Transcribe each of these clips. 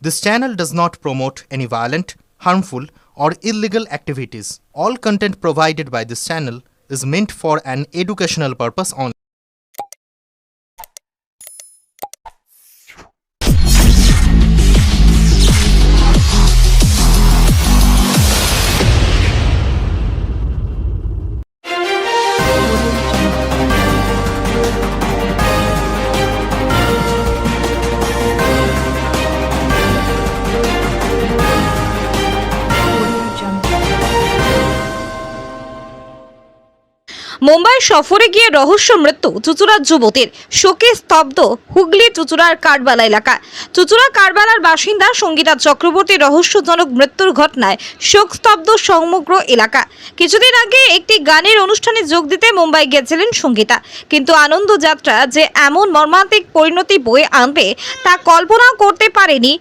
This channel does not promote any violent, harmful, or illegal activities. All content provided by this channel is meant for an educational purpose only. Mumbai সফরে গিয়ে রহস্য মৃত্যু চুঁচুড়ার যুবতীর, শোকে স্তব্ধ হুগলি চুঁচুড়ার কাঠবালা এলাকা। চুঁচুড়া কাঠবালার বাসিন্দা সঙ্গীতা চক্রবর্তীর রহস্যজনক মৃত্যুর ঘটনায় শোকস্তব্ধ সমগ্র এলাকা। কিছুদিন আগে একটি গানের অনুষ্ঠানে যোগ দিতে মুম্বাই গিয়েছিলেন সঙ্গীতা, কিন্তু আনন্দ যাত্রা যে এমন মর্মান্তিক পরিণতি বয়ে আনবে তা কল্পনা করতে পারেনি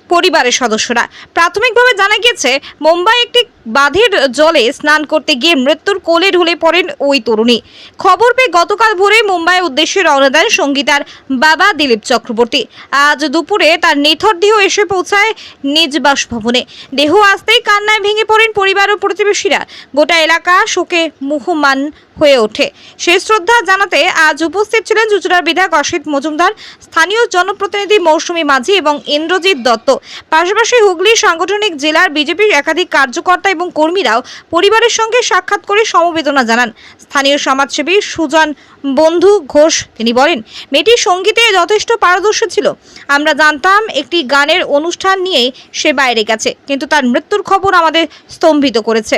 পরিবারের সদস্যরা। প্রাথমিকভাবে জানা গেছে, মুম্বাই একটি বাঁধের জলে স্নান করতে গিয়ে মৃত্যুর কোলে ঢলে পড়েন ওই তরুণী। খবর পেয়ে গতকাল ভোরে মুম্বাইয়ের উদ্দেশ্যে রওনা দেন সঙ্গীতার বাবা দিলীপ চক্রবর্তী। আজ দুপুরে তার নিথর দেহ এসে পৌঁছায় নিজ বাসভবনে। দেহ আসতেই কান্নায় ভেঙে পড়েন পরিবার ও প্রতিবেশীরা। গোটা এলাকা শোকে মুহ্যমান হয়ে ওঠে। শেষ শ্রদ্ধা জানাতে আজ উপস্থিত ছিলেন চুঁচুড়ার বিধায়ক অসিত মজুমদার, স্থানীয় জনপ্রতিনিধি মৌসুমী মাঝি এবং ইন্দ্রজিৎ দত্ত। পাশাপাশি হুগলি সাংগঠনিক জেলার বিজেপির একাধিক কার্যকর্তা এবং কর্মীরাও পরিবারের সঙ্গে সাক্ষাৎ করে সমবেদনা জানান। স্থানীয় সমাজসেবী সুজন বন্ধু ঘোষ তিনি বলেন, মেয়েটি সঙ্গীতে যথেষ্ট পারদর্শী ছিল। আমরা জানতাম একটি গানের অনুষ্ঠান নিয়েই সে বাইরে গেছে, কিন্তু তার মৃত্যুর খবর আমাদের স্তম্ভিত করেছে।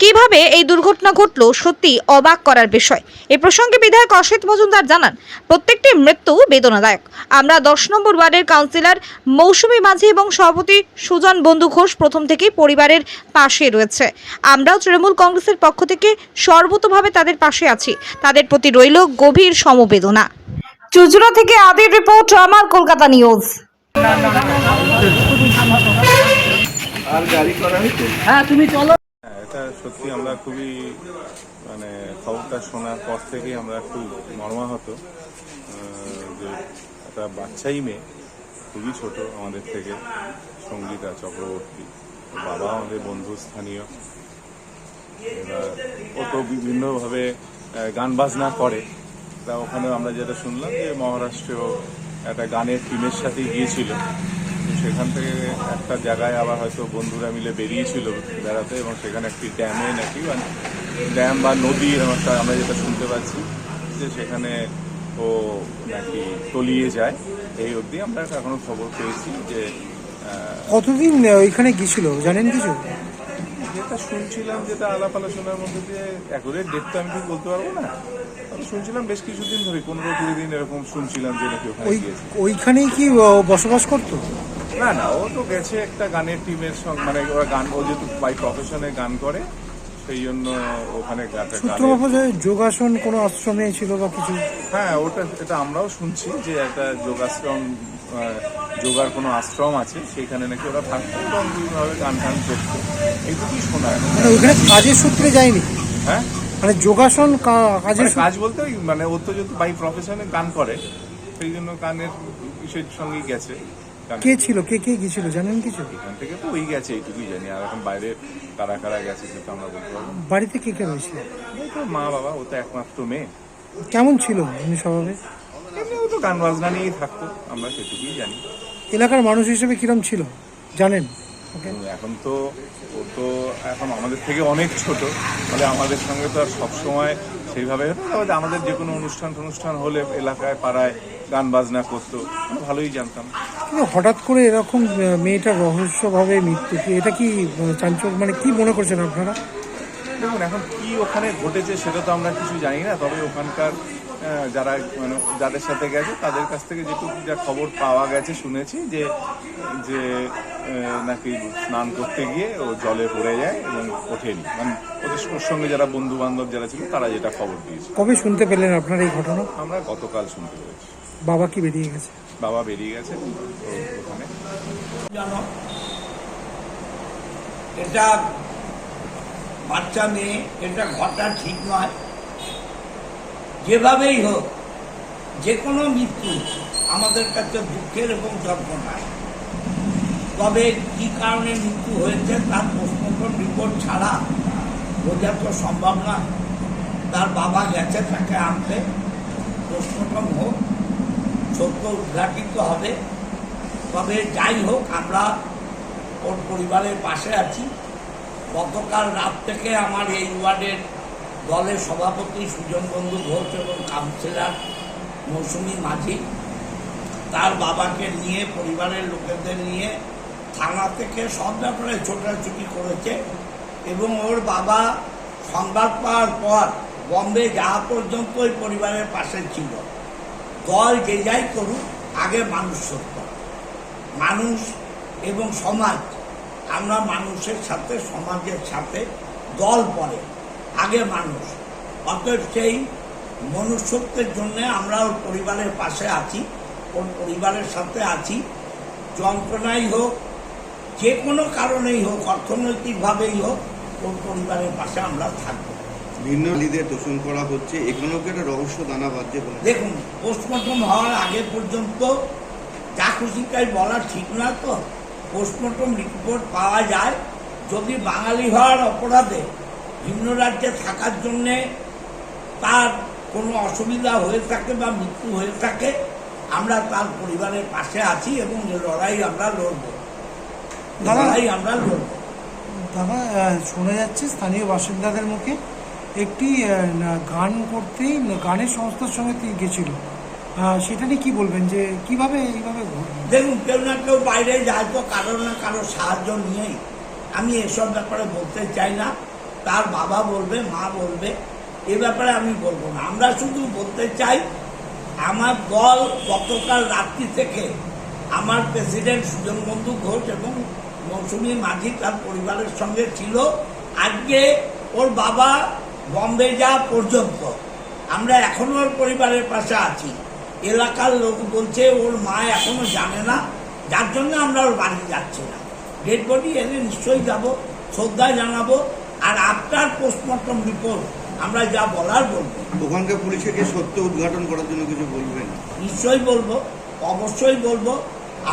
কিভাবে এই দুর্ঘটনা ঘটল সত্যি অবাক করার বিষয়। এ প্রসঙ্গে বিধায়ক অসিত মজুমদার জানান, প্রত্যেকটি মৃত্যু বেদনাদায়ক। আমরা 10 নম্বর ওয়ার্ডের কাউন্সিলর মৌসুমী মাঝি এবং সভাপতি সুজন বন্ধু ঘোষ প্রথম থেকেই পরিবারের পাশে রয়েছে। আমরাও তৃণমূল কংগ্রেসের পক্ষ থেকে সর্বতোভাবে তাদের পাশে আছি। তাদের প্রতি রইল গভীর সমবেদনা। চুঁচুড়া থেকে আদির রিপোর্ট, আমার কলকাতা নিউজ। আর গাড়ি করা হয়েছে? হ্যাঁ, তুমি চলো। এটা সত্যি আমরা খুবই খবরটা শোনার পর থেকেই আমরা খুব মর্মাহত যে একটা বাচ্চাই মেয়ে, খুবই ছোট আমাদের থেকে, সঙ্গীতা চক্রবর্তী। বাবা আমাদের বন্ধু স্থানীয়, এবার ও তো বিভিন্নভাবে গান বাজনা করে। তা ওখানে আমরা যেটা শুনলাম যে মহারাষ্ট্রেও একটা গানের টিমের সাথে গিয়েছিল। সেখান থেকে একটা জায়গায় আবার হয়তো বন্ধুরা মিলে বেরিয়েছিল বেড়াতে, এবং সেখানে একটি ড্যামে নাকি ড্যাম বা নদী এরকম একটা আমরা যেটা শুনতে পাচ্ছি যে সেখানে ও নাকি তলিয়ে যায়। এই অবধি আমরা এখনো খবর পেয়েছি। যে কতদিন ওইখানে গিয়েছিল জানেন কিছু? যেটা শুনছিলাম, যেটা আলাপ আলোচনার মধ্যে দিয়ে একেবারে ডেটটা আমি ঠিক বলতে পারবো না, আমি শুনছিলাম বেশ কিছুদিন ধরে 15-20 দিন এরকম শুনছিলাম যে নাকি ওখানে গিয়েছে। ওইখানেই কি বসবাস করতো? না না, ও তো গেছে একটা গানের টিমের সঙ্গে, মানে ওরা গান, ও যেহেতু বাই প্রফেশনে গান করে সেই জন্য ওখানে যোগাসন কোনো আশ্রমে ছিল বা কিছু? হ্যাঁ, এটা আমরাও শুনছি যে একটা যোগাশ্রম, যোগার কোনো আশ্রম আছে, সেখানে নাকি ওরা থাকতো এবং বিভিন্নভাবে গান টান করতো, এইটুকুই শোনা। মানে ওইখানে কাজের সূত্রে যায়নি? হ্যাঁ, মানে যোগাসন কাজ বলতে ওই মানে ও তো যেহেতু বাই প্রফেশনে গান করে সেই জন্য গানের বিষয়ের সঙ্গেই গেছে। কে ছিল, কে কে গেছিল জানেন কিছু? এখান থেকে তো ওই গেছে এইটুকুই জানি, আর এখন বাইরে কারা কারা গেছে সেটা আমরা বলতে পারবো। বাড়িতে কে কে রয়েছিল? মা বাবা, ও তো একমাত্র মেয়ে। কেমন ছিল উনি স্বভাবে? এমনি ও তো গান বাজনা নিয়েই থাকতো, আমরা সেটুকুই জানি। এলাকার মানুষ হিসেবে কিরম ছিল জানেন? এখন তো ও তো এখন আমাদের থেকে অনেক ছোট, ফলে আমাদের সঙ্গে তো আর সবসময় সেইভাবে হতো। আমাদের যে কোনো অনুষ্ঠান হলে এলাকায় পাড়ায় গান বাজনা করতো, ভালোই জানতাম। কিন্তু হঠাৎ করে এরকম মেয়েটার রহস্যভাবে মৃত্যু, কি এটা কি চাঞ্চল্য, মানে কি মনে করছেন আপনারা? দেখুন, এখন কি ওখানে ঘটেছে সেটা তো আমরা কিছু জানি না, তবে ওখানকার যারা মানে যাদের সাথে গেছে তাদের কাছ থেকে যেটুকু যা খবর পাওয়া গেছে শুনেছি যে যে নাকি স্নান করতে গিয়ে ও জলে পড়ে যায় এবং ওঠেনি, মানে ওদের সঙ্গে যারা বন্ধু বান্ধব যারা ছিল তারা যেটা খবর দিয়েছে। কবে শুনতে পেলেন আপনারা এই ঘটনা? আমরা গতকাল শুনতে পেরেছি। বাবা কি বেরিয়ে গেছে? বাবা বেরিয়ে গেছে ওখানে। জানো, এটা বাচ্চা মেয়ে, এটা ঘটা ঠিক নয়। যেভাবেই হোক, যে কোনো মৃত্যু আমাদের কাছে দুঃখের এবং যন্ত্রণায়। তবে কি কারণে মৃত্যু হয়েছে তার পোস্টমর্টম রিপোর্ট ছাড়া বোঝা তো সম্ভব না। তার বাবা গেছে তাকে আনতে, পোস্টমর্টম হোক, সত্য উদ্ঘাটিত হবে। তবে যাই হোক, আমরা ওর পরিবারের পাশে আছি। গতকাল রাত থেকে আমার এই ওয়ার্ডের দলের সভাপতি সুজন বন্ধু ঘোষ এবং কাউন্সিলর মৌসুমী মাঝি তার বাবাকে নিয়ে, পরিবারের লোকেদের নিয়ে থানা থেকে সব ব্যাপারে ছোটাছুটি করেছে এবং ওর বাবা সংবাদ পাওয়ার পর বম্বে যাওয়া পর্যন্ত ওই পরিবারের পাশে ছিল। দল যে যাই করুক, আগে মানুষ সত্য, মানুষ এবং সমাজ, আমরা মানুষের সাথে, সমাজের সাথে, দল পরে, আগে মানুষ। অতএব সেই মনুষ্যত্বের জন্য আমরা ওর পরিবারের পাশে আছি, ওর পরিবারের সাথে আছি। যন্ত্রণাই হোক, যে কোনো কারণেই হোক, অর্থনৈতিকভাবেই হোক, ওর পরিবারের পাশে আমরা থাকবো। ভিন্ন লিদের দোষণ করা হচ্ছে, এখানেও কি একটা রহস্য দানা বাঁধছে বলে? দেখুন, পোস্টমর্টম হওয়ার আগে পর্যন্ত যা খুশি তাই বলা ঠিক না। তো পোস্টমর্টম রিপোর্ট পাওয়া যায়, যদি বাঙালি হওয়ার অপরাধে ভিন্ন রাজ্যে থাকার জন্যে তার কোনো অসুবিধা হয়ে থাকে বা মৃত্যু হয়ে থাকে, আমরা তার পরিবারের পাশে আছি এবং লড়াই আমরা লড়ব। লড়াই আমরা লড়ব। দাদা, শোনা যাচ্ছে স্থানীয় বাসিন্দাদের মুখে একটি গান করতেই, গানের সংস্থার সঙ্গে তিনি গেছিল, সেটা নিয়ে কি বলবেন, যে কিভাবে এইভাবে ঘটবে? দেখুন, কেউ না কেউ বাইরে যায় তো কারোর না কারোর সাহায্য নিয়েই। আমি এসব ব্যাপারে বলতে চাই না, তার বাবা বলবে, মা বলবে, এ ব্যাপারে আমি বলবো না। আমরা শুধু বলতে চাই, আমার দল গতকাল রাত্রি থেকে আমার প্রেসিডেন্ট সুজন বন্ধু ঘোষ এবং মৌসুমী মাঝি তার পরিবারের সঙ্গে ছিল। আজকে ওর বাবা বম্বে যাওয়া পর্যন্ত আমরা এখনো ওর পরিবারের পাশে আছি। এলাকার লোক বলছে ওর মা এখনো জানে না, যার জন্য আমরা ওর বাড়ি যাচ্ছি না। ডেড বডি এলে নিশ্চয়ই যাব, শ্রদ্ধা জানাবো, আর আফটার পোস্টমর্টম রিপোর্ট আমরা যা বলার বলবো। ওখানকার পুলিশকে সত্য উদ্ঘাটন করার জন্য কিছু বলবেন? নিশ্চয়ই বলবো, অবশ্যই বলবো।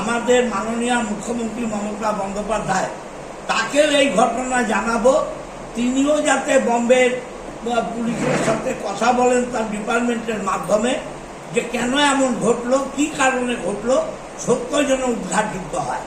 আমাদের মাননীয় মুখ্যমন্ত্রী মমতা বন্দ্যোপাধ্যায়, তাকে এই ঘটনা জানাবো। তিনিও যাতে বম্বের পুলিশের সাথে কথা বলেন তার ডিপার্টমেন্টের মাধ্যমে, যে কেন এমন ঘটলো, কি কারণে ঘটলো, সত্য যেন উদ্ঘাটিত হয়।